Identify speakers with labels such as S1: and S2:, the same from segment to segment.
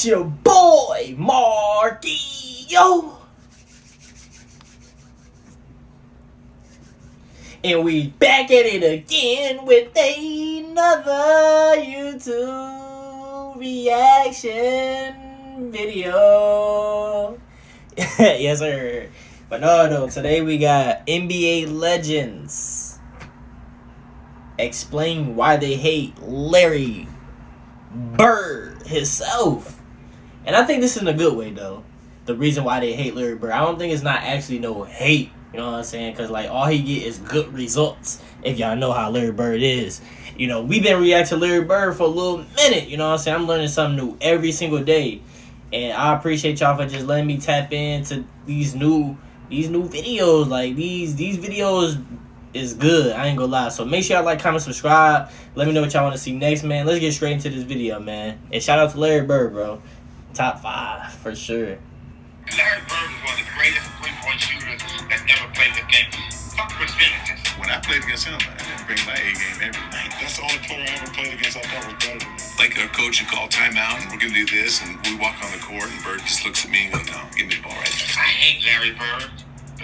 S1: It's your boy, Marky, yo. And we back at it again with another YouTube reaction video. Yes, sir. But no, today we got NBA legends explain why they hate Larry Bird himself. And I think this is in a good way, though. The reason why they hate Larry Bird. I don't think it's not actually no hate. You know what I'm saying? Because, like, all he get is good results. If y'all know how Larry Bird is. You know, we've been reacting to Larry Bird for a little minute. You know what I'm saying? I'm learning something new every single day. And I appreciate y'all for just letting me tap into these new videos. Like, these videos is good. I ain't gonna lie. So make sure y'all like, comment, subscribe. Let me know what y'all want to see next, man. Let's get straight into this video, man. And shout out to Larry Bird, bro. Top 5 for sure.
S2: Larry Bird was one of the greatest three-point shooters that's ever played the game. Fuck percentages.
S3: When I played against him, I didn't bring my A game every night. That's the only player I ever played against I thought was better than me.
S4: Like our coach would call timeout, and we're going to do this, and we walk on the court, and Bird just looks at me and goes, no, give me the ball right there.
S2: I hate Larry Bird,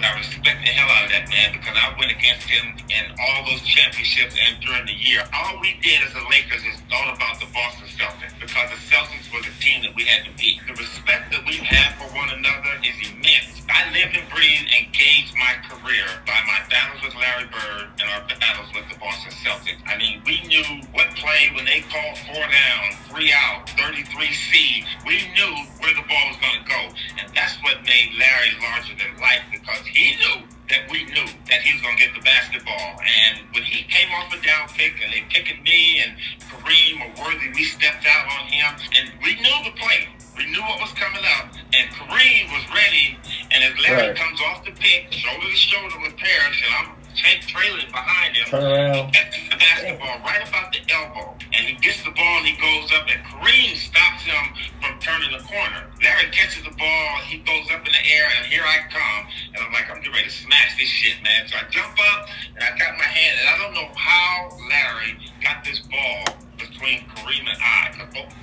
S2: but I respect the hell out of that man because I went against him in all those championships and during the year. All we did as the Lakers is thought about the Boston Celtics because the Celtics was a team that we had to beat. The respect that we have for one another is immense. I live and breathe and gauge my career by my battles with Larry Bird and our battles with the Boston Celtics. I mean, we knew what play when they called 4 down, 3 out, 33C. We knew where the ball was going to go. And that's what made Larry larger than life because he knew that we knew that he was going to get the basketball. And when he came off a down pick and they picking me and Kareem or Worthy, we stepped out on him and we knew the play. We knew what was coming up. And Kareem was ready. And as Larry comes off the pick, shoulder to shoulder with Parrish, and I'm trailing behind him, he gets the basketball right about the elbow. And he gets the ball and he goes up and Kareem stops him from turning the corner. Larry catches the ball, he goes up in the air, and here I come. And I'm like, I'm getting ready to smash this shit, man. So I jump up and I got my hand, and I don't know how Larry got this ball between Kareem and I.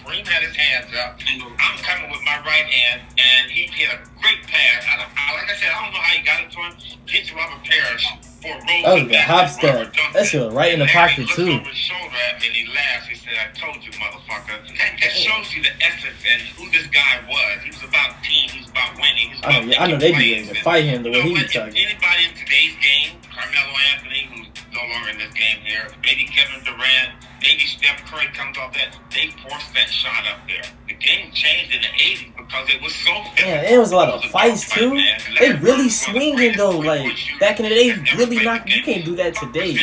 S2: Kareem had his hands up. I'm coming with my right hand, and he hit a great pass. Like I said, I don't know how he got it to him. Hits Robert Parrish for a roll.
S1: That was the hop step. That shit was right in the pocket, too.
S2: He looked over his shoulder at me, and he laughs. He said, I told you, motherfucker. That shows you the essence and who this guy was. He was about team. He was about winning. He was about
S1: I know they be ready to fight him the way he was talking.
S2: Anybody in today's game, Carmelo Anthony, who's no longer in this game here, maybe Kevin Durant, maybe Steph Curry comes off that, they forced that shot up there. The game changed in the 80s because it was so physical.
S1: Yeah, it was a lot of fights too. They really swinging though. Like back in the day, really not. You can't do that today.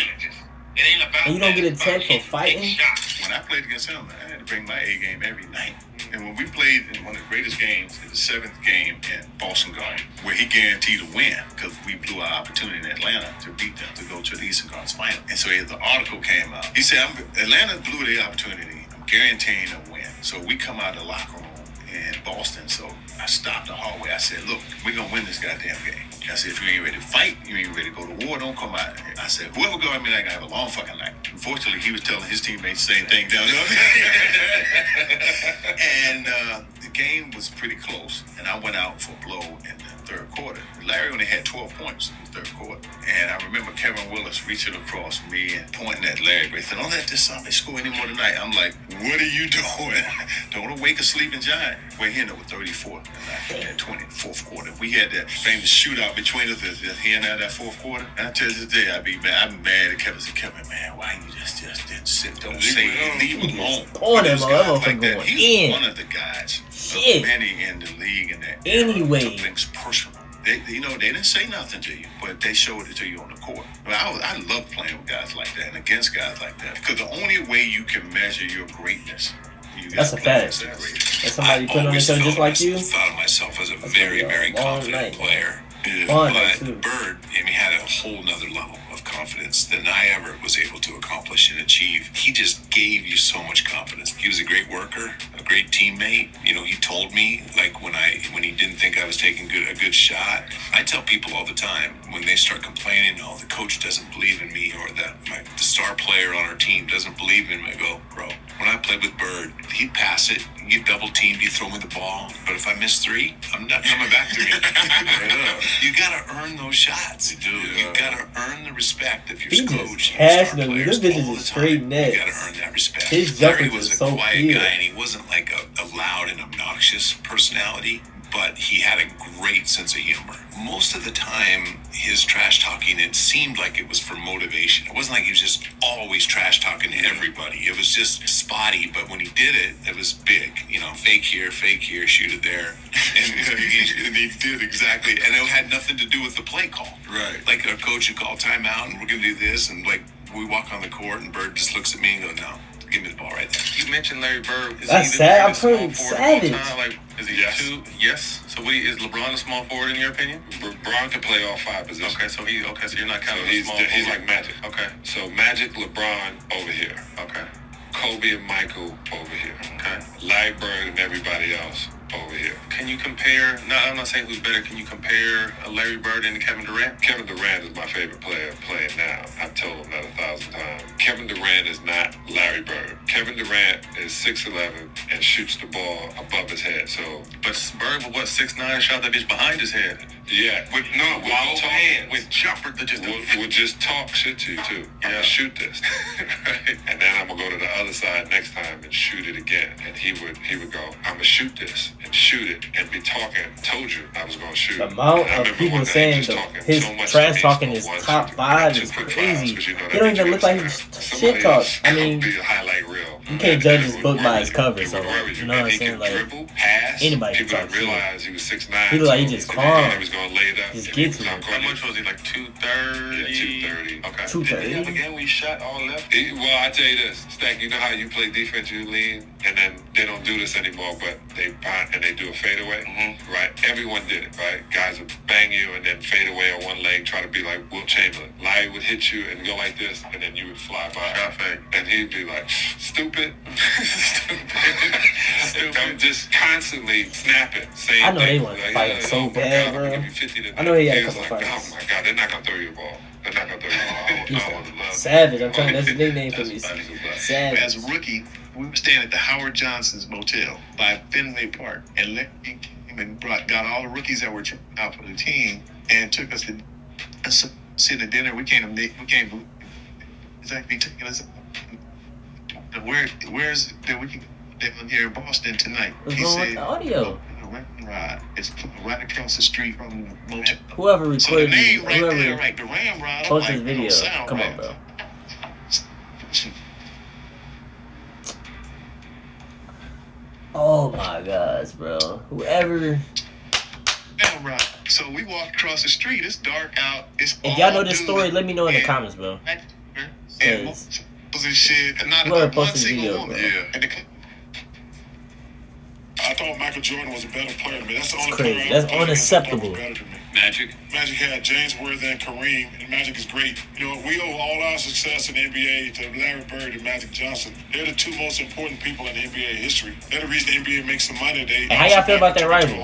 S1: And you don't get attacked for fighting.
S3: When I played against him, I had to bring my A game every night. And when we played in one of the greatest games, the 7th game in Boston Garden, where he guaranteed a win because we blew our opportunity in Atlanta to beat them to go to the Eastern Conference Final. And so the article came out. He said, Atlanta blew their opportunity. I'm guaranteeing a win. So we come out of the locker room in Boston. So I stopped the hallway. I said, look, we're going to win this goddamn game. I said, if you ain't ready to fight, you ain't ready to go to war, don't come out. I said, whoever go at me, I have a long fucking night. Unfortunately, he was telling his teammates the same thing down there. And the game was pretty close. And I went out for a blow in the 3rd quarter. Larry only had 12 points in the 3rd quarter. And I remember Kevin Willis reaching across me and pointing at Larry. He said, don't let this zombie score anymore tonight. I'm like, what are you doing? Don't awake a sleeping giant. Well, he ended up with 34 and I had 20 in the 4th quarter. We had that famous shootout between us here and that 4th quarter. And I tell you today, I'm mad at Kevin. I said, Kevin, man, why you just didn't sit? Don't say leave him alone. He's one of the guys of many in the league and that took things personal. They didn't say nothing to you, but they showed it to you on the court. I love playing with guys like that and against guys like that because the only way you can measure your greatness.
S1: That's a fact. That's somebody put on the show just like you.
S4: I thought of myself as a very confident player. But Bird, he had a whole nother level of confidence than I ever was able to accomplish and achieve. He just gave you so much confidence. He was a great worker, a great teammate. You know, he told me, like, when he didn't think I was taking a good shot. I tell people all the time, when they start complaining, oh, the coach doesn't believe in me, or that the star player on our team doesn't believe in me, I go, bro, when I played with Bird, he'd pass it, get double teamed, he'd throw me the ball. But if I miss 3, I'm not coming back to me. You gotta earn those shots. You do. You gotta earn the respect of your coach.
S1: Passionately, this bitch is straight next.
S4: You gotta earn that respect.
S1: His
S4: Larry
S1: jumper
S4: was
S1: is
S4: a
S1: so
S4: quiet
S1: clear.
S4: guy, and he wasn't like a loud and obnoxious personality, but he had a great sense of humor. Most of the time, his trash talking, it seemed like it was for motivation. It wasn't like he was just always trash talking to everybody. It was just spotty, but when he did it, it was big. You know, fake here, shoot it there. And he did exactly. And it had nothing to do with the play call. Right. Like a coach would call timeout, and we're going to do this, and like we walk on the court, and Bird just looks at me and goes, no. Give me the ball right there.
S5: You mentioned Larry Bird.
S1: That's sad. I'm pretty savage.
S5: Like, is he two? Yes. So is LeBron a small forward in your opinion?
S2: LeBron can play all 5 positions.
S5: Okay, so you're not counting
S2: So
S5: a small forward.
S2: he's like Magic.
S5: Okay.
S2: So Magic, LeBron over here.
S5: Okay.
S2: Kobe and Michael over here.
S5: Okay.
S2: Larry Bird and everybody else over here.
S5: Can you compare? No, I'm not saying who's better. Can you compare Larry Bird and Kevin Durant?
S2: Kevin Durant is my favorite player playing now. I've told him that 1,000 times. Kevin Durant is not Larry Bird. Kevin Durant is 6'11" and shoots the ball above his head. So,
S5: but Bird was 6'9", shot that bitch behind his head.
S2: Yeah,
S5: with
S2: both hands,
S5: with jumper to just
S2: would just talk shit to you too. I'm gonna shoot this, right? And then I'm gonna go to the other side next time and shoot it again. And he would go, I'm gonna shoot this and shoot it and be talking. Told you I was gonna shoot.
S1: The amount of people saying his trash talking is top 5 is crazy. He don't even look like he's shit talk. I mean, you can't judge his book by his cover, so you know what I'm saying? Like, anybody can talk shit.
S2: He was 6'9".
S1: He look like he just calm.
S2: Gonna lay down.
S1: Just get to it.
S5: How much was he? Like 230?
S2: Yeah, 230.
S5: Okay.
S1: 230.
S5: Did he have a game where he shot all left?
S2: Well, I tell you this, Stack. You know how you play defense, you lean, and then they don't do this anymore, but they punt and they do a fadeaway, right? Everyone did it, right? Guys would bang you and then fade away on one leg, try to be like Wilt Chamberlain. Larry would hit you and go like this, and then you would fly by.
S5: Shot fake.
S2: And he'd be like, stupid, stupid. I'm just constantly snapping, saying
S1: I know they
S2: things.
S1: want to
S2: Like,
S1: fight so bad, bro. I know he had a couple fights.
S2: Oh my God, they're not gonna throw you the ball. They're not gonna throw you the ball.
S1: Savage. I'm telling you, that's the nickname for me. Savage.
S3: As a rookie, we were staying at the Howard Johnson's Motel by Fenway Park, and Larry came and got all the rookies that were trying out for the team and took us to sit at dinner. We can't believe it's actually taking us. Where's that we can live here in Boston tonight?
S1: What's wrong with the audio?
S3: Ramrod. It's right across the street from the motel.
S1: Whoever recorded
S3: So the name right
S1: whoever
S3: there, right? The Ramrod.
S1: post this video, come on, bro. Oh my gosh, bro. Whoever.
S3: Ramrod. So we walked across the street. It's dark out. It's
S1: If y'all know this story, let me know in the comments, bro.
S3: And shit. Not
S1: Whoever
S3: about one
S1: posted this
S3: single
S1: video,
S3: woman.
S1: bro.
S3: Yeah.
S6: I thought Michael Jordan was a better player than me. That's the only
S1: crazy.
S6: player
S1: That's
S6: I played against
S1: unacceptable.
S6: that was better than me.
S2: Magic.
S6: Magic had James Worthy and Kareem, and Magic is great. You know, we owe all our success in the NBA to Larry Bird and Magic Johnson. They're the 2 most important people in NBA history. They're the reason the NBA makes some money.
S1: And how y'all feel about that rival?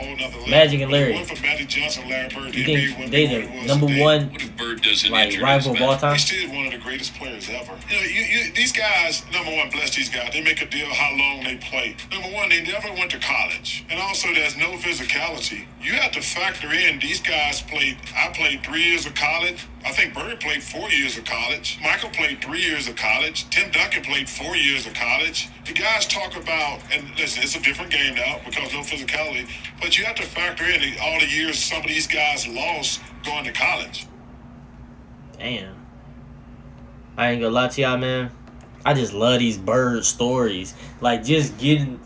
S1: Magic and Larry.
S6: One for Magic Johnson, Larry Bird.
S1: You
S6: the NBA
S1: think
S6: wouldn't
S1: they
S6: be
S1: the
S6: what it was
S1: number
S6: today.
S1: one
S4: What if Bird doesn't
S1: like
S4: injure
S1: rival of all time?
S6: He's still one of the greatest players ever. You know, these guys, number one, bless these guys. They make a deal how long they play. Number one, they never went to college. And also, there's no physicality. You have to factor in these guys I played 3 years of college. I think Bird played 4 years of college. Michael played 3 years of college. Tim Duncan played 4 years of college. The guys talk about, and listen, it's a different game now because no physicality, but you have to factor in all the years some of these guys lost going to college.
S1: Damn. I ain't gonna lie to y'all, man. I just love these Bird stories. Like, just getting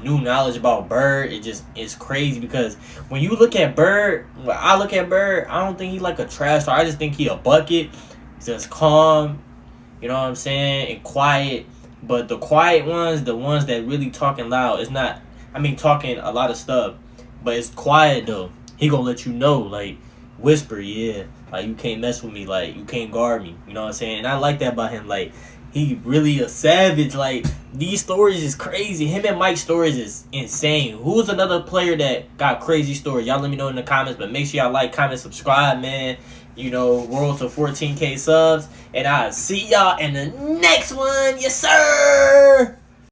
S1: new knowledge about Bird, it's crazy because when you look at Bird, when I look at Bird, I don't think he like a trash talker. I just think he a bucket. He's just calm, you know what I'm saying, and quiet. But the quiet ones, the ones that really talking loud, it's not, I mean, talking a lot of stuff, but it's quiet though. He gonna let you know, like, whisper, yeah, like you can't mess with me, like you can't guard me. You know what I'm saying? And I like that about him. Like he really a savage. Like these stories is crazy. Him and Mike's stories is insane. Who's another player that got crazy stories? Y'all let me know in the comments. But make sure y'all like, comment, subscribe, man. You know, roll to 14K subs. And I'll see y'all in the next one. Yes, sir.